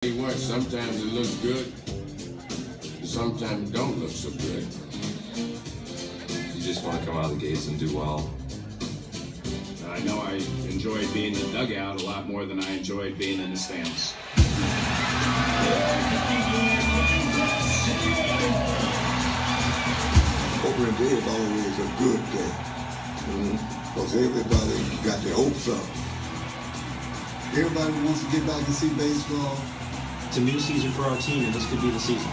Tell you what, sometimes it looks good, sometimes it don't look so good. You just want to come out of the gates and do well. I know I enjoyed being in the dugout a lot more than I enjoyed being in the stands. Opening day is always a good day. Because everybody got their hopes up. Everybody wants to get back and see baseball. It's a new season for our team, and this could be the season.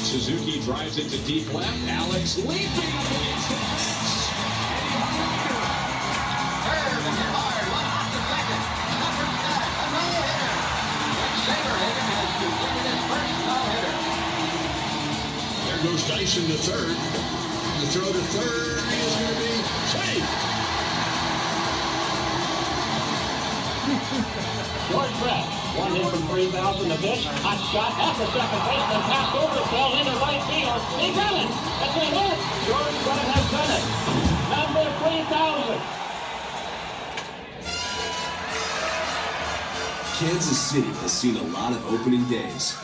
Suzuki drives it to deep left. Alex leaping up against the fence. There goes Dyson to third. The throw to third is going to be safe. George Brett, one hit from 3,000 to pitch. Hot shot at the second baseman, passed over, fell into right field. He done it. That's a hit. George Brett has done it. Number 3,000. Kansas City has seen a lot of opening days.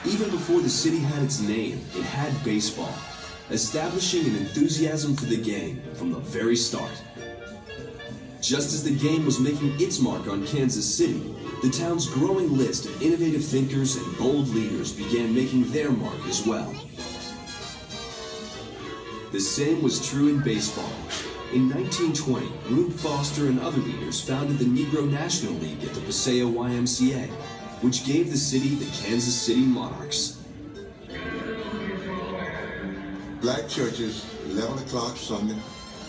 Even before the city had its name, it had baseball, establishing an enthusiasm for the game from the very start. Just as the game was making its mark on Kansas City, the town's growing list of innovative thinkers and bold leaders began making their mark as well. The same was true in baseball. In 1920, Rube Foster and other leaders founded the Negro National League at the Paseo YMCA, which gave the city the Kansas City Monarchs. Black churches, 11 o'clock Sunday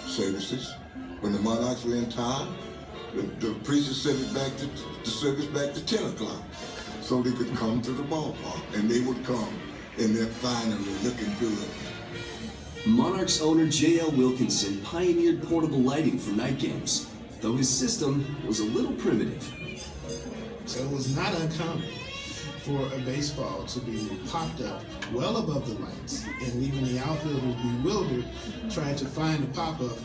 services. When the Monarchs were in town, the preachers set it back to the service back to 10 o'clock so they could come to the ballpark. And they would come in their finery looking good. Monarchs owner J.L. Wilkinson pioneered portable lighting for night games, though his system was a little primitive. So it was not uncommon for a baseball to be popped up well above the lights and leaving the outfielders bewildered trying to find the pop-up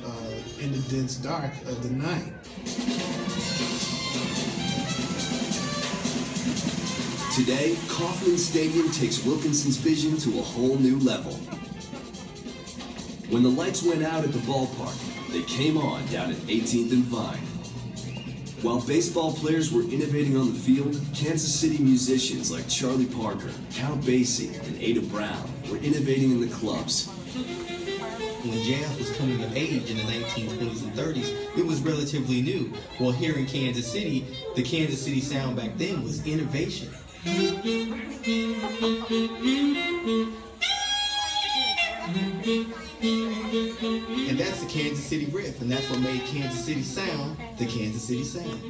in the dense dark of the night. Today, Kauffman Stadium takes Wilkinson's vision to a whole new level. When the lights went out at the ballpark, they came on down at 18th and Vine. While baseball players were innovating on the field, Kansas City musicians like Charlie Parker, Count Basie, and Ada Brown were innovating in the clubs. When jazz was coming of age in the 1920s and 30s, it was relatively new. Well, here in Kansas City, the Kansas City sound back then was innovation. And that's the Kansas City riff, and that's what made Kansas City sound the Kansas City sound.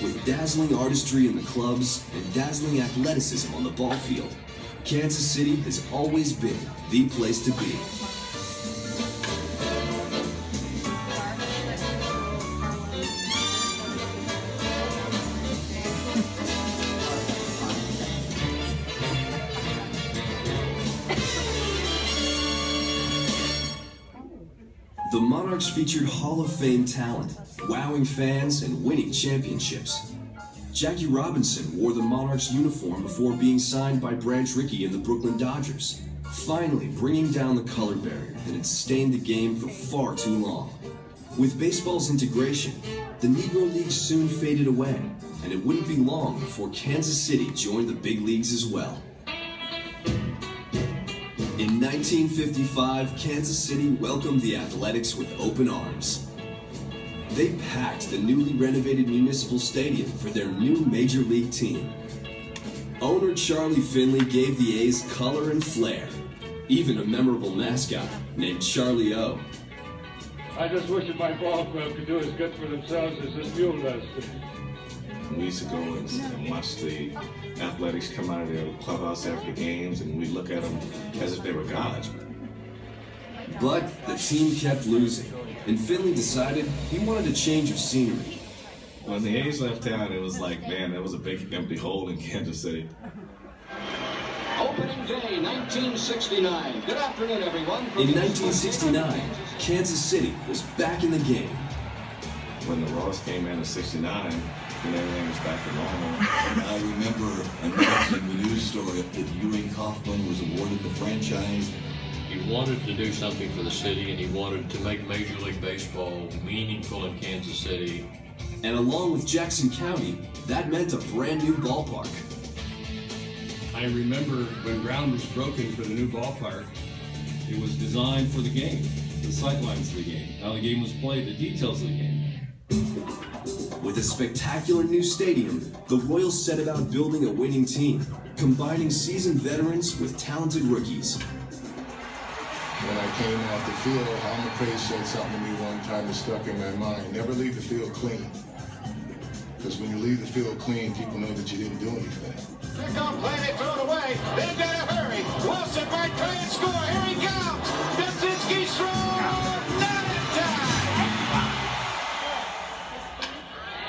With dazzling artistry in the clubs and dazzling athleticism on the ball field, Kansas City has always been the place to be. The Monarchs featured Hall of Fame talent, wowing fans and winning championships. Jackie Robinson wore the Monarchs uniform before being signed by Branch Rickey and the Brooklyn Dodgers, finally bringing down the color barrier that had stained the game for far too long. With baseball's integration, the Negro League soon faded away, and it wouldn't be long before Kansas City joined the big leagues as well. In 1955, Kansas City welcomed the Athletics with open arms. They packed the newly renovated Municipal Stadium for their new Major League team. Owner Charlie Finley gave the A's color and flair, even a memorable mascot named Charlie O. I just wish that my ball club could do as good for themselves as this mule does. We used to go and watch the athletics come out of their clubhouse after games, and we look at them as if they were gods. But the team kept losing, and Finley decided he wanted to change of scenery. When the A's left town, it was like, man, there was a big empty hole in Kansas City. Opening day, 1969. Good afternoon, everyone. In 1969, Kansas City was back in the game. When the Royals came in 69, and everything was back to normal. I remember announcing the news story that Ewing Kauffman was awarded the franchise. He wanted to do something for the city, and he wanted to make Major League Baseball meaningful in Kansas City. And along with Jackson County, that meant a brand new ballpark. I remember when ground was broken for the new ballpark, it was designed for the game, the sightlines of the game, how the game was played, the details of the game. With a spectacular new stadium, the Royals set about building a winning team, combining seasoned veterans with talented rookies. When I came off the field, Hal McRae said something to me one time that stuck in my mind. Never leave the field clean. Because when you leave the field clean, people know that you didn't do anything. Here comes play, they throw it away. They've got to hurry. Wilson might try and score. Here he comes. Dacinski's throw. Not in time.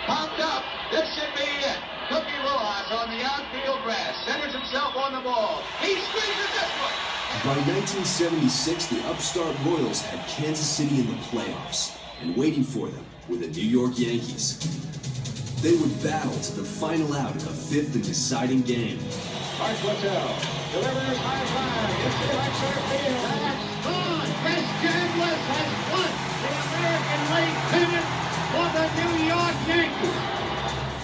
Popped up. This should be it. Cookie Rojas on the outfield grass. Centers himself on the ball. He squeezes this one. By 1976, the upstart Royals had Kansas City in the playoffs, and waiting for them were the New York Yankees. They would battle to the final out of the fifth and deciding game. Mark Littell delivers high fly. It's the right center field. That's gone. Chris Chambliss has won the American League pennant for the New York Yankees.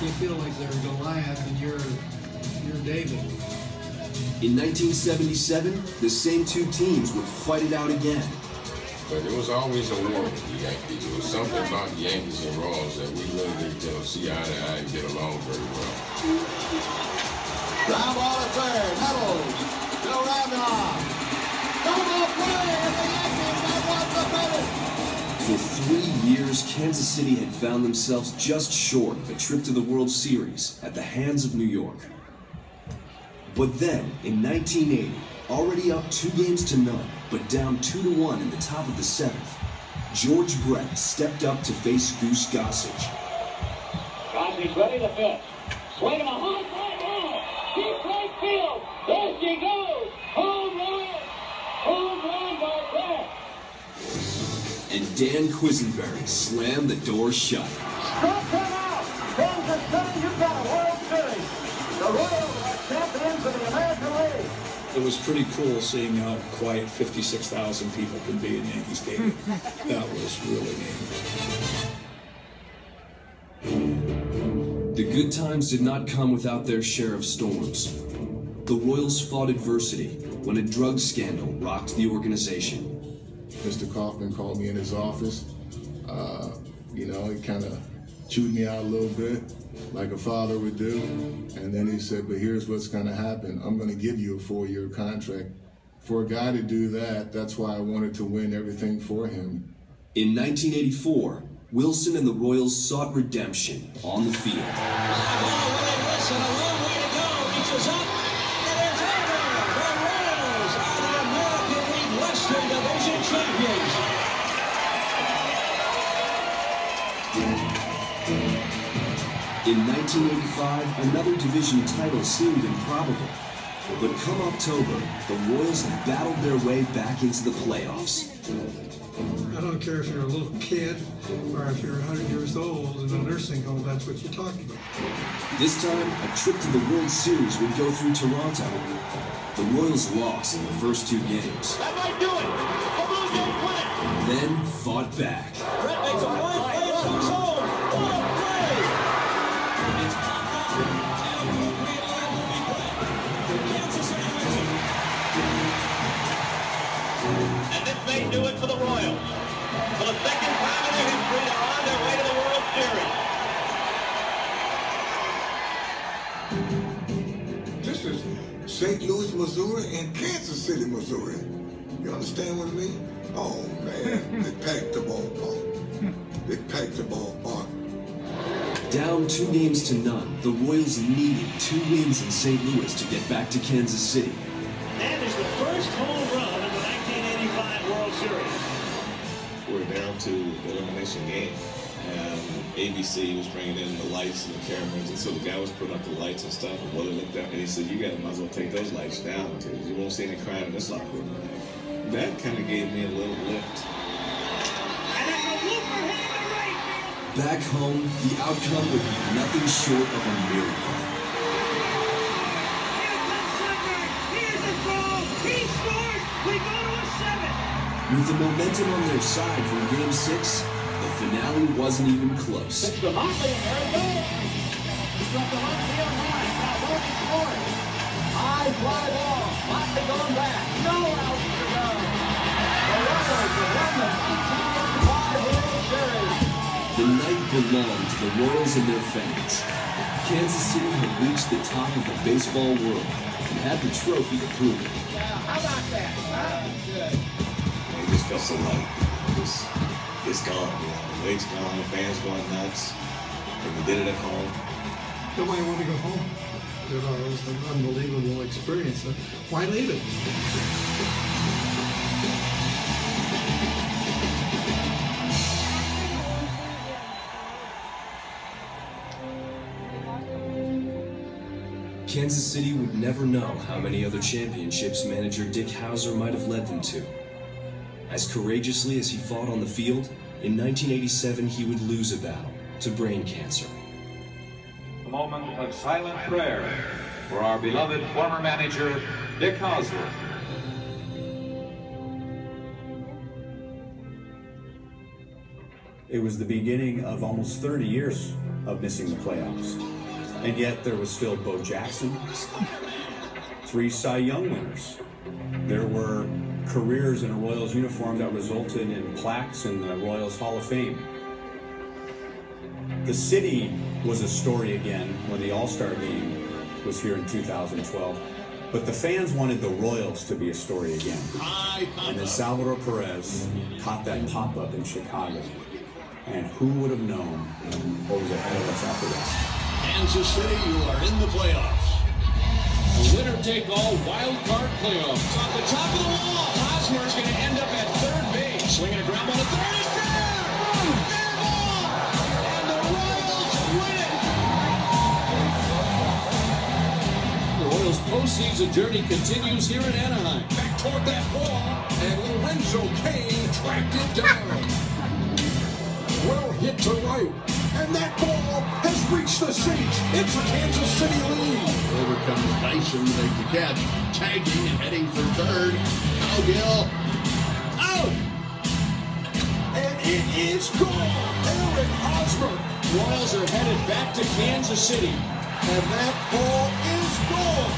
You feel like they're Goliath and you're David. In 1977, the same two teams would fight it out again. But there was always a war with the Yankees. There was something about the Yankees and Royals that we really didn't see eye to eye and get along very well. Ground ball at third. Nettles. Bill Ravenhoff. Double play, and the Yankees have won the pennant. For 3 years, Kansas City had found themselves just short of a trip to the World Series at the hands of New York. But then, in 1980, already up 2-0, but down 2-1 in the top of the 7th, George Brett stepped up to face Goose Gossage. Gossage ready to pitch. Swinging a high fly ball. Deep right field. There she goes. Home run. Home run by Brett. And Dan Quisenberry slammed the door shut. Struck him out. Kansas City, you've got a World Series. The Royals are champions of the American League. It was pretty cool seeing how quiet 56,000 people can be in Yankee Stadium. That was really neat. The good times did not come without their share of storms. The Royals fought adversity when a drug scandal rocked the organization. Mr. Kauffman called me in his office. He kind of chewed me out a little bit, like a father would do. And then he said, but here's what's going to happen. I'm going to give you a 4-year contract. For a guy to do that, that's why I wanted to win everything for him. In 1984, Wilson and the Royals sought redemption on the field. Wilson, a long way to go. Reaches up. It is over. The Royals are the American League Western Division champions. In 1985, another division title seemed improbable. But come October, the Royals had battled their way back into the playoffs. I don't care if you're a little kid or if you're 100 years old in a nursing home, that's what you're talking about. This time, a trip to the World Series would go through Toronto. The Royals lost in the first 2 games. That might do it. The Blue Jays win it. Then fought back. Brett makes a fine play off his own. What a play! It's and this may do it for the Royals. For the second time in their history, they're on their way to the World Series. This is St. Louis, Missouri, and Kansas City, Missouri. You understand what I mean? Oh, man, they packed the ballpark. They packed the ballpark. Down 2 games to none, the Royals needed 2 wins in St. Louis to get back to Kansas City. That is the first home run of the 1985 World Series. We're down to the elimination game. And ABC was bringing in the lights and the cameras, and so the guy was putting up the lights and stuff, and Willie looked up and he said, you guys might as well take those lights down, because you won't see any crime in this locker room tonight. That kind of gave me a little lift. Back home, the outcome would be nothing short of a miracle. With the momentum on their side from Game 6, the finale wasn't even close. It's the Motley, and there it goes. He's got the left field line. Now Morgan scoring. High fly ball. Motley going back. No out to go. The Royals have won the 1985 World Series. The night belonged to the Royals and their fans. Kansas City had reached the top of the baseball world and had the trophy to prove it. Yeah, how about that? Good. It just felt so light. It's gone. You know? The weight's gone. The fans going nuts. And we did it at home. Nobody wanted to go home. It was an unbelievable experience. So why leave it? Kansas City would never know how many other championships manager Dick Hauser might have led them to. As courageously as he fought on the field, in 1987 he would lose a battle to brain cancer. A moment of silent prayer for our beloved former manager, Dick Hauser. It was the beginning of almost 30 years of missing the playoffs. And yet there was still Bo Jackson, 3 Cy Young winners. There were careers in a Royals uniform that resulted in plaques in the Royals Hall of Fame. The city was a story again when the All-Star game was here in 2012. But the fans wanted the Royals to be a story again. And then Salvador Perez caught that pop-up in Chicago. And who would have known what was ahead of us after that? Kansas City, you are in the playoffs. A winner-take-all wild card playoffs. Off the top of the wall, Hosmer's going to end up at third base. Swinging a ground ball to third. It's fair! Fair ball! And the Royals win it! The Royals' postseason journey continues here in Anaheim. Back toward that ball, and Lorenzo Cain tracked it down. Well hit to right, and that ball has reached the seats. It's a Kansas City lead. Over comes Dyson to make the catch, tagging and heading for third. Cowgill, out! And it is gone. Eric Hosmer. Royals are headed back to Kansas City. And that ball is gone.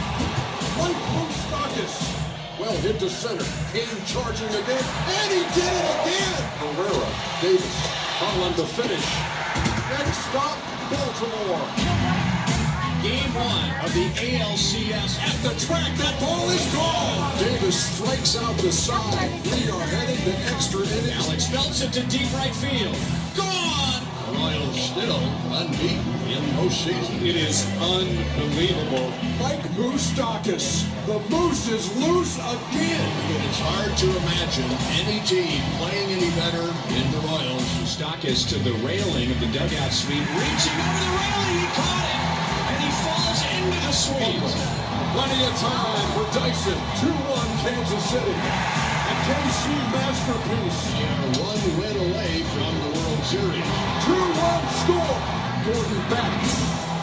Mike Moustakis. Well hit to center. Cain charging again, and he did it again. Herrera, Davis, Holland to finish. Next stop, Baltimore. Game 1 of the ALCS at the track. That ball is gone. Davis strikes out the side. We are headed to extra innings. Alex belts it to deep right field. Gone. Royals still unbeaten in postseason. It is unbelievable. Mike Moustakis. The Moose is loose again. It's hard to imagine any team playing any better than the Royals. Moustakis to the railing of the dugout suite. Reaching over the railing. He caught it. And he falls into the suite. Plenty of time for Dyson. 2-1 Kansas City. A KC masterpiece. They are 1 win away from the World Series. 2-1 score. Gordon back.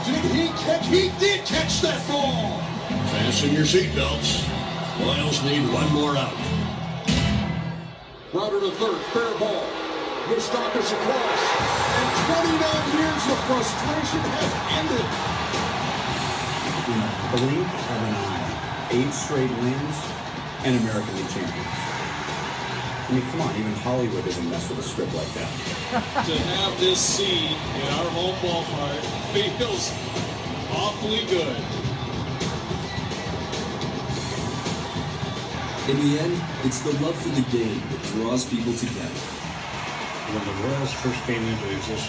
Did he catch? He did catch that ball. Fasten your seatbelts. Royals need 1 more out. Router to third. Fair ball. Moustakis across. And 29 years of frustration has ended. In a blink of an eye, 8 straight wins and American League champions. I mean, come on, even Hollywood doesn't mess with a script like that. To have this scene in our home ballpark feels awfully good. In the end, it's the love for the game that draws people together. When the Royals first came into existence,